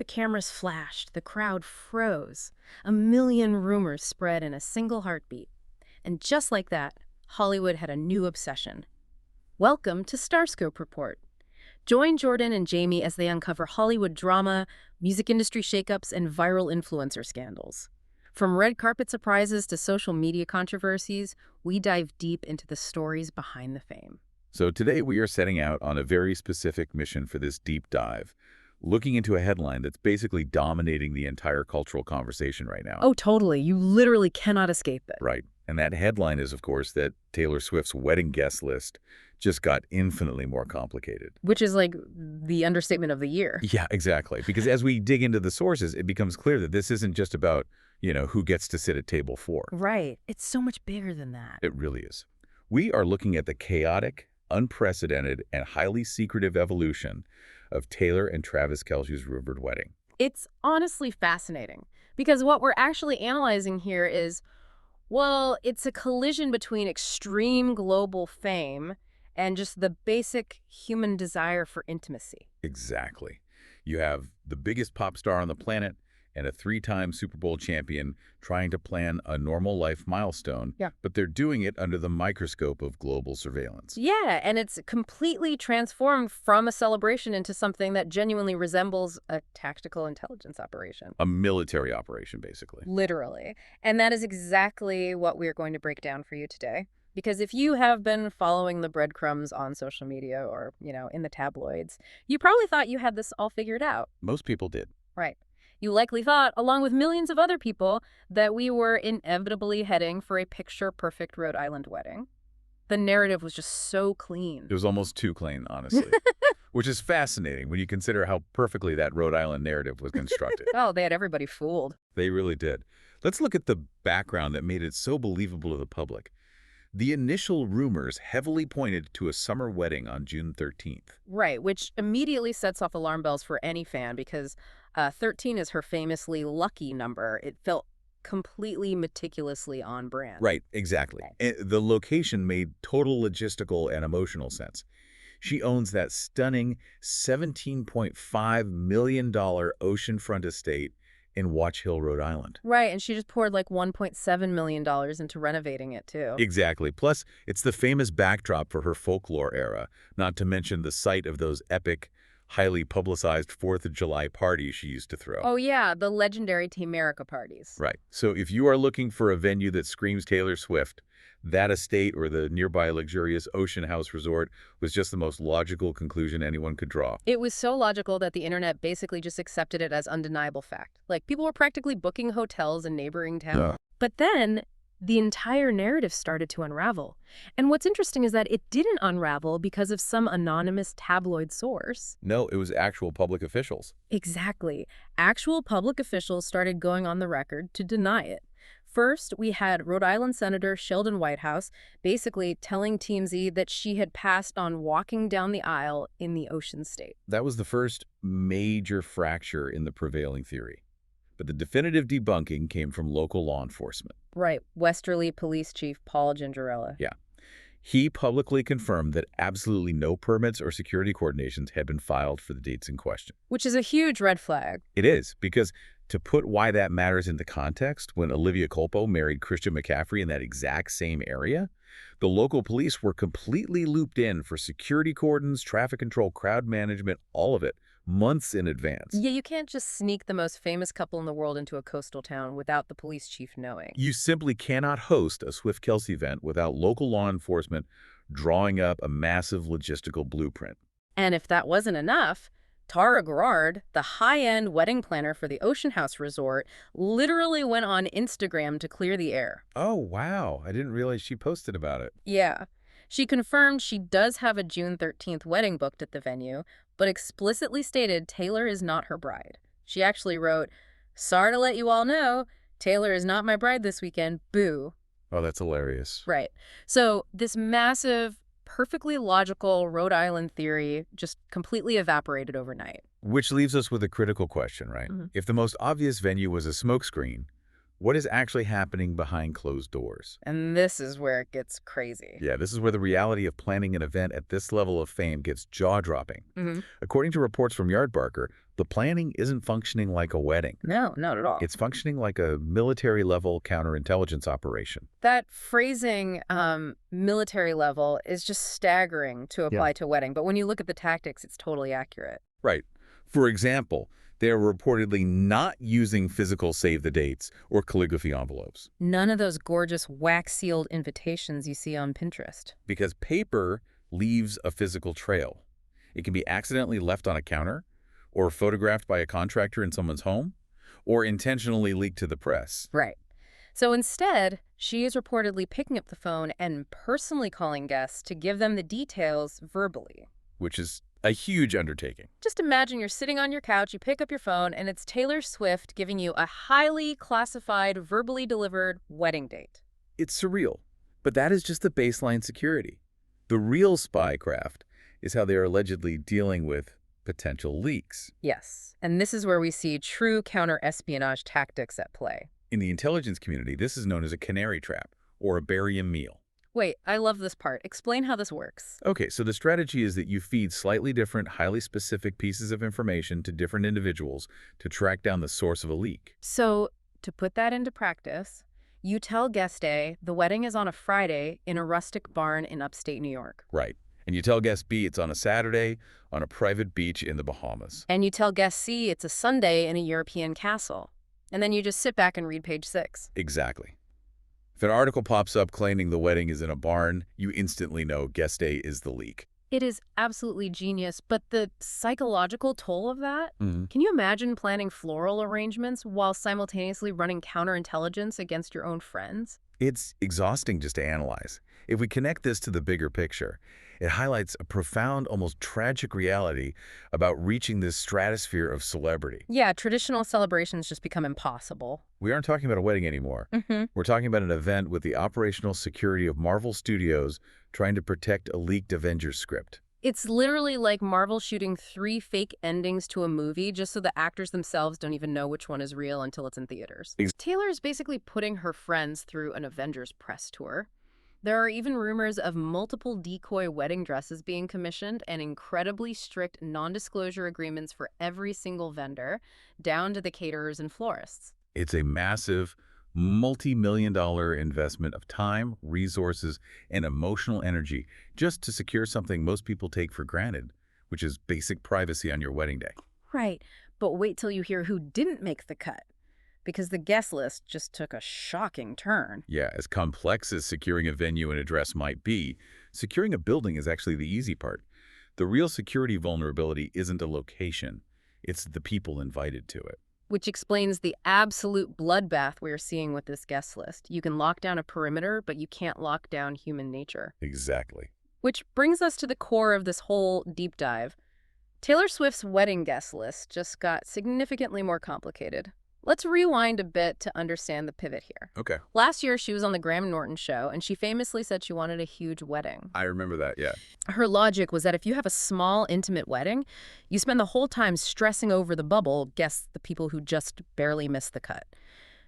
The cameras flashed, the crowd froze. A million rumors spread in a single heartbeat. And just like that, Hollywood had a new obsession. Welcome to Starscope Report. Join Jordan and Jamie as they uncover Hollywood drama, music industry shakeups, and viral influencer scandals. From red carpet surprises to social media controversies, we dive deep into the stories behind the fame. So today we are setting out on a very specific mission for this deep dive, looking into a headline that's basically dominating the entire cultural conversation right now. Oh, totally. You literally cannot escape it. Right. And that headline is, of course, that Taylor Swift's wedding guest list just got infinitely more complicated. Which is like the understatement of the year. Yeah, exactly. Because as we dig into the sources, it becomes clear that this isn't just about, who gets to sit at table 4. Right. It's so much bigger than that. It really is. We are looking at the chaotic, unprecedented, and highly secretive evolution of Taylor and Travis Kelce's rumored wedding. It's honestly fascinating because what we're actually analyzing here is, well, it's a collision between extreme global fame and just the basic human desire for intimacy. Exactly. You have the biggest pop star on the planet and a 3-time Super Bowl champion trying to plan a normal life milestone, but they're doing it under the microscope of global surveillance. Yeah, and it's completely transformed from a celebration into something that genuinely resembles a tactical intelligence operation. A military operation, basically. Literally. And that is exactly what we're going to break down for you today. Because if you have been following the breadcrumbs on social media or, in the tabloids, you probably thought you had this all figured out. Most people did. Right. You likely thought, along with millions of other people, that we were inevitably heading for a picture-perfect Rhode Island wedding. The narrative was just so clean. It was almost too clean, honestly. Which is fascinating when you consider how perfectly that Rhode Island narrative was constructed. Oh, they had everybody fooled. They really did. Let's look at the background that made it so believable to the public. The initial rumors heavily pointed to a summer wedding on June 13th. Right, which immediately sets off alarm bells for any fan because 13 is her famously lucky number. It felt completely meticulously on brand. Right, exactly. And the location made total logistical and emotional sense. She owns that stunning $17.5 million oceanfront estate in Watch Hill, Rhode Island. Right, and she just poured like $1.7 million into renovating it, too. Exactly. Plus, it's the famous backdrop for her folklore era, not to mention the site of those epic, highly publicized 4th of July parties she used to throw. Oh, yeah, the legendary Teamerica parties. Right. So if you are looking for a venue that screams Taylor Swift, that estate or the nearby luxurious Ocean House Resort was just the most logical conclusion anyone could draw. It was so logical that the internet basically just accepted it as undeniable fact. Like, people were practically booking hotels in neighboring towns. But then the entire narrative started to unravel. And what's interesting is that it didn't unravel because of some anonymous tabloid source. No, it was actual public officials. Exactly. Actual public officials started going on the record to deny it. First, we had Rhode Island Senator Sheldon Whitehouse basically telling TMZ that she had passed on walking down the aisle in the Ocean State. That was the first major fracture in the prevailing theory. But the definitive debunking came from local law enforcement. Right. Westerly Police Chief Paul Gingerella. Yeah. He publicly confirmed that absolutely no permits or security coordinations had been filed for the dates in question. Which is a huge red flag. It is, because to put why that matters into context, when Olivia Culpo married Christian McCaffrey in that exact same area, the local police were completely looped in for security cordons, traffic control, crowd management, all of it, months in advance. Yeah, you can't just sneak the most famous couple in the world into a coastal town without the police chief knowing. You simply cannot host a Swift-Kelce event without local law enforcement drawing up a massive logistical blueprint. And if that wasn't enough, Tara Gerard, the high-end wedding planner for the Ocean House Resort, literally went on Instagram to clear the air. Oh, wow. I didn't realize she posted about it. Yeah. She confirmed she does have a June 13th wedding booked at the venue, but explicitly stated Taylor is not her bride. She actually wrote, "Sorry to let you all know, Taylor is not my bride this weekend, boo." Oh, that's hilarious. Right. So this massive, perfectly logical Rhode Island theory just completely evaporated overnight. Which leaves us with a critical question, right? If the most obvious venue was a smokescreen, what is actually happening behind closed doors? And this is where it gets crazy. Yeah, this is where the reality of planning an event at this level of fame gets jaw-dropping. According to reports from Yardbarker, the the planning isn't functioning like a wedding. No, not at all. It's functioning like a military-level counterintelligence operation. That phrasing, military level, is just staggering to apply to a wedding. But when you look at the tactics, it's totally accurate. Right. For example, they are reportedly not using physical save-the-dates or calligraphy envelopes. None of those gorgeous wax-sealed invitations you see on Pinterest. Because paper leaves a physical trail. It can be accidentally left on a counter, or photographed by a contractor in someone's home, or intentionally leaked to the press. Right. So instead, she is reportedly picking up the phone and personally calling guests to give them the details verbally. Which is a huge undertaking. Just imagine you're sitting on your couch, you pick up your phone, and it's Taylor Swift giving you a highly classified, verbally delivered wedding date. It's surreal, but that is just the baseline security. The real spycraft is how they are allegedly dealing with potential leaks. Yes, and this is where we see true counter-espionage tactics at play. In the intelligence community, this is known as a canary trap or a barium meal. Wait, I love this part. Explain how this works. Okay, so the strategy is that you feed slightly different, highly specific pieces of information to different individuals to track down the source of a leak. So, to put that into practice, you tell guest A the wedding is on a Friday in a rustic barn in upstate New York. Right. And you tell guest B it's on a Saturday on a private beach in the Bahamas. And you tell guest C it's a Sunday in a European castle. And then you just sit back and read page 6. Exactly. If an article pops up claiming the wedding is in a barn, you instantly know guest A is the leak. It is absolutely genius, but the psychological toll of that? Mm-hmm. Can you imagine planning floral arrangements while simultaneously running counterintelligence against your own friends? It's exhausting just to analyze. If we connect this to the bigger picture, it highlights a profound, almost tragic reality about reaching this stratosphere of celebrity. Yeah, traditional celebrations just become impossible. We aren't talking about a wedding anymore. We're talking about an event with the operational security of Marvel Studios trying to protect a leaked Avengers script. It's literally like Marvel shooting 3 fake endings to a movie just so the actors themselves don't even know which one is real until it's in theaters. Taylor is basically putting her friends through an Avengers press tour. There are even rumors of multiple decoy wedding dresses being commissioned and incredibly strict non-disclosure agreements for every single vendor, down to the caterers and florists. It's a massive, multi-million-dollar investment of time, resources, and emotional energy just to secure something most people take for granted, which is basic privacy on your wedding day. Right, but wait till you hear who didn't make the cut, because the guest list just took a shocking turn. Yeah, as complex as securing a venue and address might be, securing a building is actually the easy part. The real security vulnerability isn't a location, it's the people invited to it. Which explains the absolute bloodbath we're seeing with this guest list. You can lock down a perimeter, but you can't lock down human nature. Exactly. Which brings us to the core of this whole deep dive. Taylor Swift's wedding guest list just got significantly more complicated. Let's rewind a bit to understand the pivot here. Okay. Last year, she was on the Graham Norton show, and she famously said she wanted a huge wedding. I remember that, yeah. Her logic was that if you have a small, intimate wedding, you spend the whole time stressing over the bubble, guess the people who just barely missed the cut.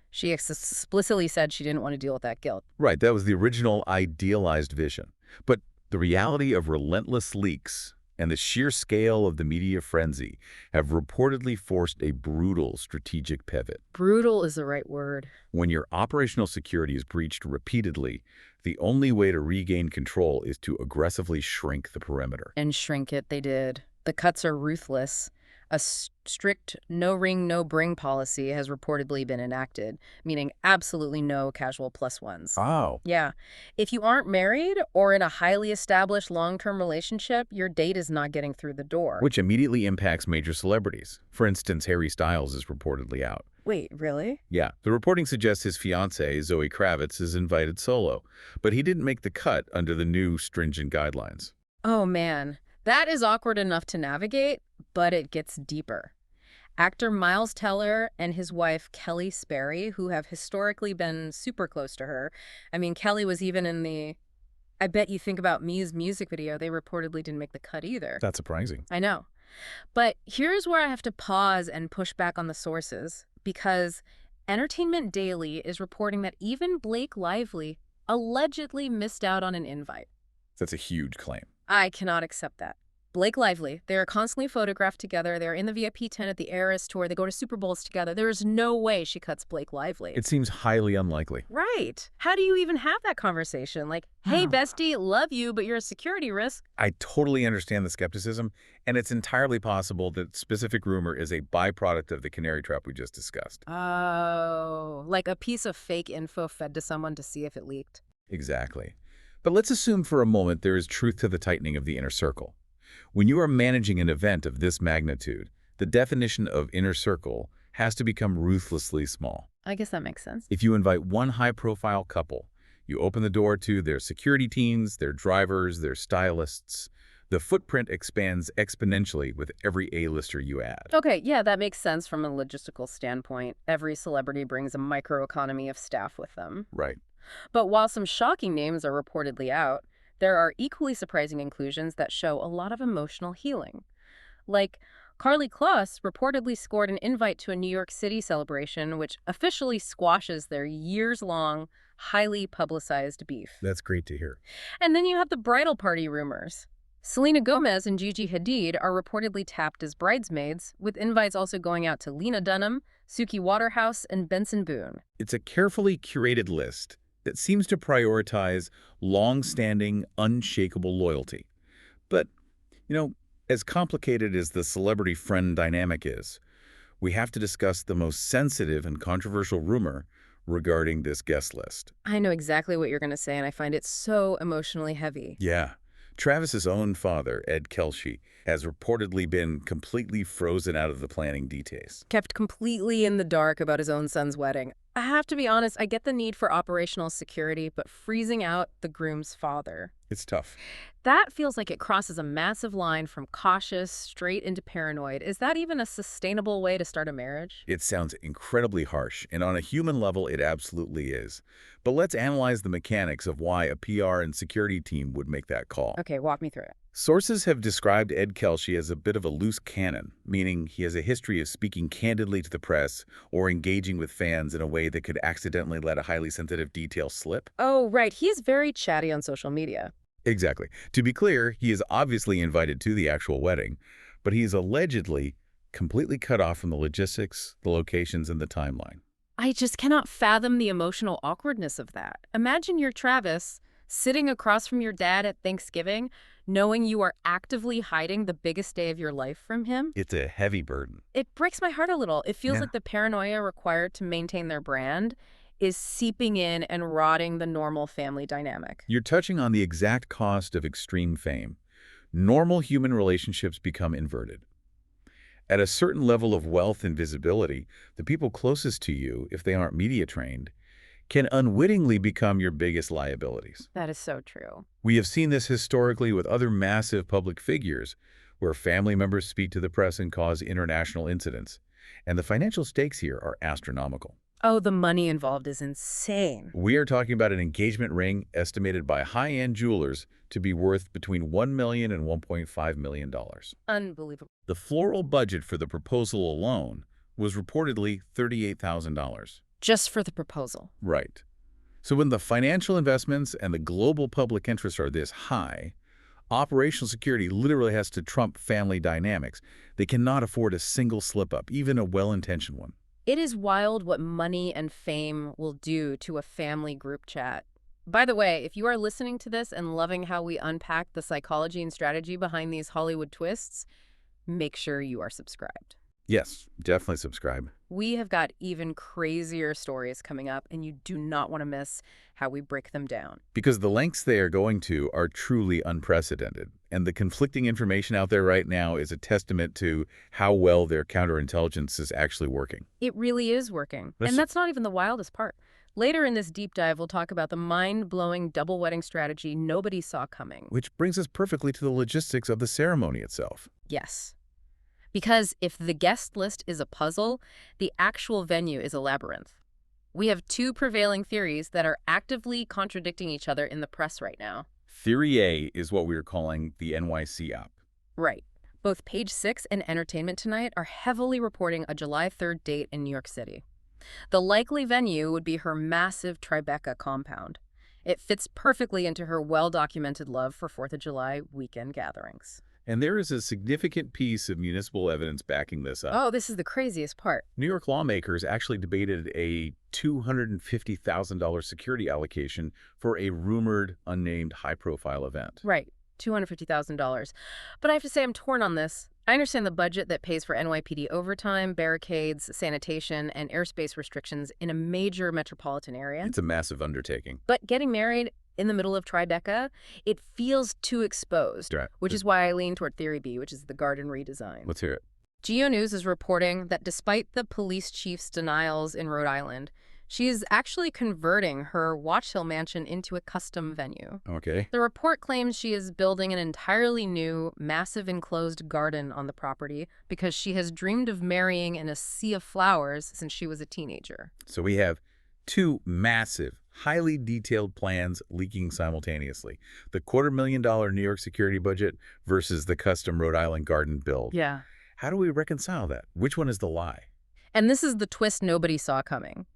She explicitly said she didn't want to deal with that guilt. Right, that was the original idealized vision. But the reality of relentless leaks and the sheer scale of the media frenzy have reportedly forced a brutal strategic pivot. Brutal is the right word. When your operational security is breached repeatedly, the only way to regain control is to aggressively shrink the perimeter. And shrink it, they did. The cuts are ruthless. A strict no-ring, no-bring policy has reportedly been enacted, meaning absolutely no casual +1s. Oh. Yeah. If you aren't married or in a highly established long-term relationship, your date is not getting through the door. Which immediately impacts major celebrities. For instance, Harry Styles is reportedly out. Wait, really? Yeah. The reporting suggests his fiancée, Zoe Kravitz, is invited solo, but he didn't make the cut under the new stringent guidelines. Oh, man. That is awkward enough to navigate, but it gets deeper. Actor Miles Teller and his wife Kelly Sperry, who have historically been super close to her. I mean, Kelly was even in the I Bet You Think About Me's music video. They reportedly didn't make the cut either. That's surprising. I know. But here's where I have to pause and push back on the sources, because Entertainment Daily is reporting that even Blake Lively allegedly missed out on an invite. That's a huge claim. I cannot accept that. Blake Lively. They're constantly photographed together. They're in the VIP tent at the Eras tour. They go to Super Bowls together. There is no way she cuts Blake Lively. It seems highly unlikely. Right. How do you even have that conversation? Like, hey, bestie, love you, but you're a security risk. I totally understand the skepticism, and it's entirely possible that specific rumor is a byproduct of the canary trap we just discussed. Oh, like a piece of fake info fed to someone to see if it leaked. Exactly. But let's assume for a moment there is truth to the tightening of the inner circle. When you are managing an event of this magnitude, the definition of inner circle has to become ruthlessly small. I guess that makes sense. If you invite one high-profile couple, you open the door to their security teams, their drivers, their stylists. The footprint expands exponentially with every A-lister you add. Okay, yeah, that makes sense from a logistical standpoint. Every celebrity brings a microeconomy of staff with them. Right. But while some shocking names are reportedly out, there are equally surprising inclusions that show a lot of emotional healing. Like, Carly Kloss reportedly scored an invite to a New York City celebration, which officially squashes their years-long, highly publicized beef. That's great to hear. And then you have the bridal party rumors. Selena Gomez and Gigi Hadid are reportedly tapped as bridesmaids, with invites also going out to Lena Dunham, Suki Waterhouse, and Benson Boone. It's a carefully curated list that seems to prioritize long-standing, unshakable loyalty. But, as complicated as the celebrity-friend dynamic is, we have to discuss the most sensitive and controversial rumor regarding this guest list. I know exactly what you're going to say, and I find it so emotionally heavy. Yeah. Travis's own father, Ed Kelce, has reportedly been completely frozen out of the planning details. Kept completely in the dark about his own son's wedding. I have to be honest, I get the need for operational security, but freezing out the groom's father. It's tough. That feels like it crosses a massive line from cautious straight into paranoid. Is that even a sustainable way to start a marriage? It sounds incredibly harsh, and on a human level, it absolutely is. But let's analyze the mechanics of why a PR and security team would make that call. Okay, walk me through it. Sources have described Ed Kelce as a bit of a loose cannon, meaning he has a history of speaking candidly to the press or engaging with fans in a way that could accidentally let a highly sensitive detail slip. Oh, right. He's very chatty on social media. Exactly. To be clear, he is obviously invited to the actual wedding, but he is allegedly completely cut off from the logistics, the locations, and the timeline. I just cannot fathom the emotional awkwardness of that. Imagine you're Travis, sitting across from your dad at Thanksgiving, knowing you are actively hiding the biggest day of your life from him. It's a heavy burden. It breaks my heart a little. It feels like the paranoia required to maintain their brand is seeping in and rotting the normal family dynamic. You're touching on the exact cost of extreme fame. Normal human relationships become inverted. At a certain level of wealth and visibility, the people closest to you, if they aren't media trained, can unwittingly become your biggest liabilities. That is so true. We have seen this historically with other massive public figures, where family members speak to the press and cause international incidents. And the financial stakes here are astronomical. Oh, the money involved is insane. We are talking about an engagement ring estimated by high-end jewelers to be worth between $1 million and $1.5 million. Unbelievable. The floral budget for the proposal alone was reportedly $38,000. Just for the proposal. Right. So when the financial investments and the global public interest are this high, operational security literally has to trump family dynamics. They cannot afford a single slip-up, even a well-intentioned one. It is wild what money and fame will do to a family group chat. By the way, if you are listening to this and loving how we unpack the psychology and strategy behind these Hollywood twists, make sure you are subscribed. Yes, definitely subscribe. We have got even crazier stories coming up, and you do not want to miss how we break them down. Because the lengths they are going to are truly unprecedented, and the conflicting information out there right now is a testament to how well their counterintelligence is actually working. It really is working. And that's not even the wildest part. Later in this deep dive, we'll talk about the mind-blowing double wedding strategy nobody saw coming. Which brings us perfectly to the logistics of the ceremony itself. Yes. Because if the guest list is a puzzle, the actual venue is a labyrinth. We have two prevailing theories that are actively contradicting each other in the press right now. Theory A is what we are calling the NYC op. Right. Both Page 6 and Entertainment Tonight are heavily reporting a July 3rd date in New York City. The likely venue would be her massive Tribeca compound. It fits perfectly into her well-documented love for 4th of July weekend gatherings. And there is a significant piece of municipal evidence backing this up. Oh, this is the craziest part. New York lawmakers actually debated a $250,000 security allocation for a rumored, unnamed, high-profile event. Right, $250,000. But I have to say I'm torn on this. I understand the budget that pays for NYPD overtime, barricades, sanitation, and airspace restrictions in a major metropolitan area. It's a massive undertaking. But getting married in the middle of Tribeca, it feels too exposed, Right. which is why I lean toward Theory B, which is the garden redesign. Let's hear it. Geo News is reporting that despite the police chief's denials in Rhode Island, she is actually converting her Watch Hill mansion into a custom venue. Okay. The report claims she is building an entirely new, massive enclosed garden on the property because she has dreamed of marrying in a sea of flowers since she was a teenager. So we have two massive, highly detailed plans leaking simultaneously. The $250,000 New York security budget versus the custom Rhode Island garden build. Yeah. How do we reconcile that? Which one is the lie? And this is the twist nobody saw coming.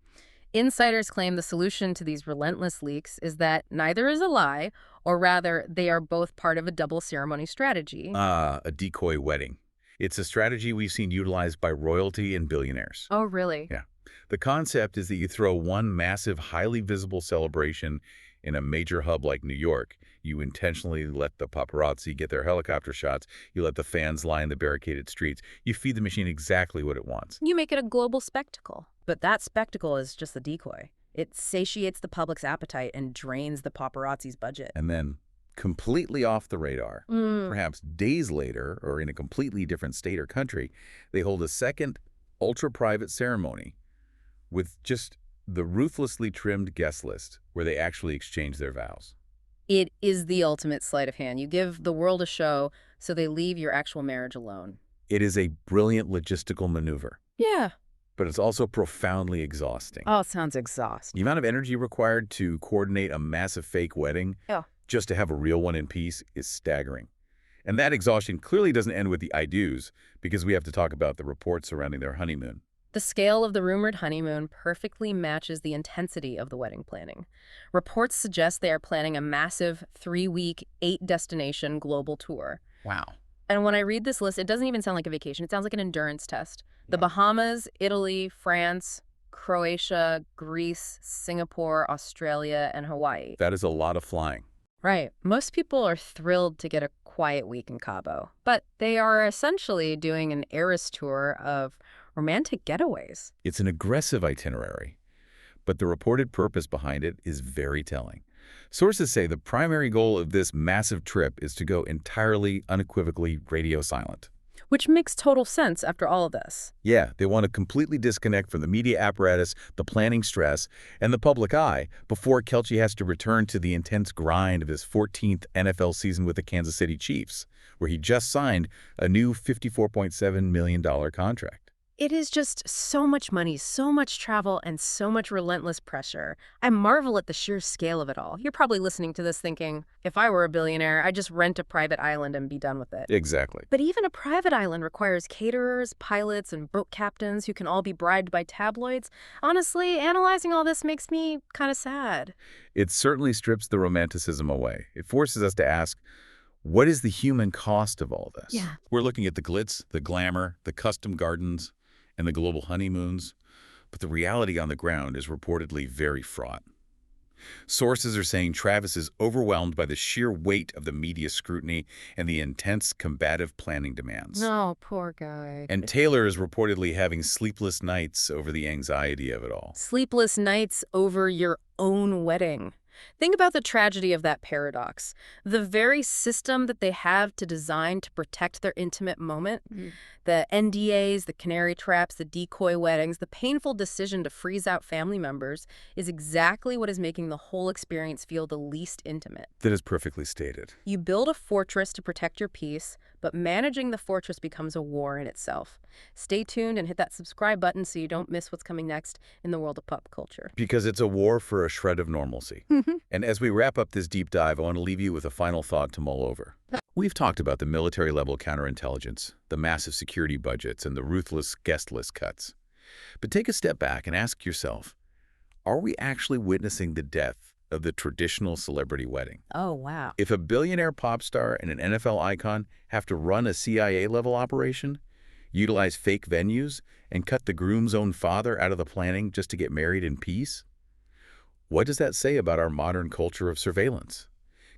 Insiders claim the solution to these relentless leaks is that neither is a lie, or rather, they are both part of a double ceremony strategy. A decoy wedding. It's a strategy we've seen utilized by royalty and billionaires. Oh, really? Yeah. The concept is that you throw one massive, highly visible celebration in a major hub like New York. You intentionally let the paparazzi get their helicopter shots. You let the fans line the barricaded streets. You feed the machine exactly what it wants. You make it a global spectacle. But that spectacle is just the decoy. It satiates the public's appetite and drains the paparazzi's budget. And then, completely off the radar, perhaps days later, or in a completely different state or country, they hold a second, ultra-private ceremony with just the ruthlessly trimmed guest list where they actually exchange their vows. It is the ultimate sleight of hand. You give the world a show, so they leave your actual marriage alone. It is a brilliant logistical maneuver. Yeah. But it's also profoundly exhausting. Oh, it sounds exhausting. The amount of energy required to coordinate a massive fake wedding just to have a real one in peace is staggering. And that exhaustion clearly doesn't end with the I do's, because we have to talk about the reports surrounding their honeymoon. The scale of the rumored honeymoon perfectly matches the intensity of the wedding planning. Reports suggest they are planning a massive 3-week, 8-destination global tour. Wow. And when I read this list, it doesn't even sound like a vacation. It sounds like an endurance test. The Bahamas, Italy, France, Croatia, Greece, Singapore, Australia, and Hawaii. That is a lot of flying. Right. Most people are thrilled to get a quiet week in Cabo, but they are essentially doing an Eras tour of romantic getaways. It's an aggressive itinerary, but the reported purpose behind it is very telling. Sources say the primary goal of this massive trip is to go entirely, unequivocally radio silent. Which makes total sense after all of this. Yeah, they want to completely disconnect from the media apparatus, the planning stress, and the public eye before Kelce has to return to the intense grind of his 14th NFL season with the Kansas City Chiefs, where he just signed a new $54.7 million contract. It is just so much money, so much travel, and so much relentless pressure. I marvel at the sheer scale of it all. You're probably listening to this thinking, if I were a billionaire, I'd just rent a private island and be done with it. Exactly. But even a private island requires caterers, pilots, and boat captains who can all be bribed by tabloids. Honestly, analyzing all this makes me kind of sad. It certainly strips the romanticism away. It forces us to ask, what is the human cost of all this? Yeah. We're looking at the glitz, the glamour, the custom gardens, and the global honeymoons, but the reality on the ground is reportedly very fraught. Sources are saying Travis is overwhelmed by the sheer weight of the media scrutiny and the intense combative planning demands. No, poor guy. And Taylor is reportedly having sleepless nights over the anxiety of it all. Sleepless nights over your own wedding. Think about the tragedy of that paradox. The very system that they have to design to protect their intimate moment, the NDAs, the canary traps, the decoy weddings, the painful decision to freeze out family members is exactly what is making the whole experience feel the least intimate. That is perfectly stated. You build a fortress to protect your peace, but managing the fortress becomes a war in itself. Stay tuned and hit that subscribe button so you don't miss what's coming next in the world of pop culture. Because it's a war for a shred of normalcy. And as we wrap up this deep dive, I want to leave you with a final thought to mull over. We've talked about the military-level counterintelligence, the massive security budgets, and the ruthless guest list cuts. But take a step back and ask yourself, are we actually witnessing the death of the traditional celebrity wedding. Oh, wow. If a billionaire pop star and an NFL icon have to run a CIA-level operation, utilize fake venues, and cut the groom's own father out of the planning just to get married in peace, what does that say about our modern culture of surveillance?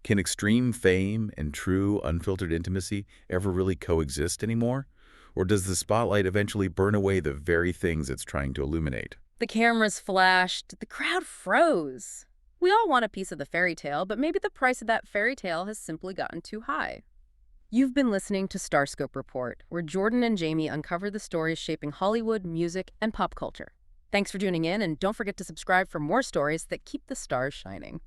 Can extreme fame and true, unfiltered intimacy ever really coexist anymore? Or does the spotlight eventually burn away the very things it's trying to illuminate? The cameras flashed. The crowd froze. We all want a piece of the fairy tale, but maybe the price of that fairy tale has simply gotten too high. You've been listening to Starscope Report, where Jordan and Jamie uncover the stories shaping Hollywood, music, and pop culture. Thanks for tuning in, and don't forget to subscribe for more stories that keep the stars shining.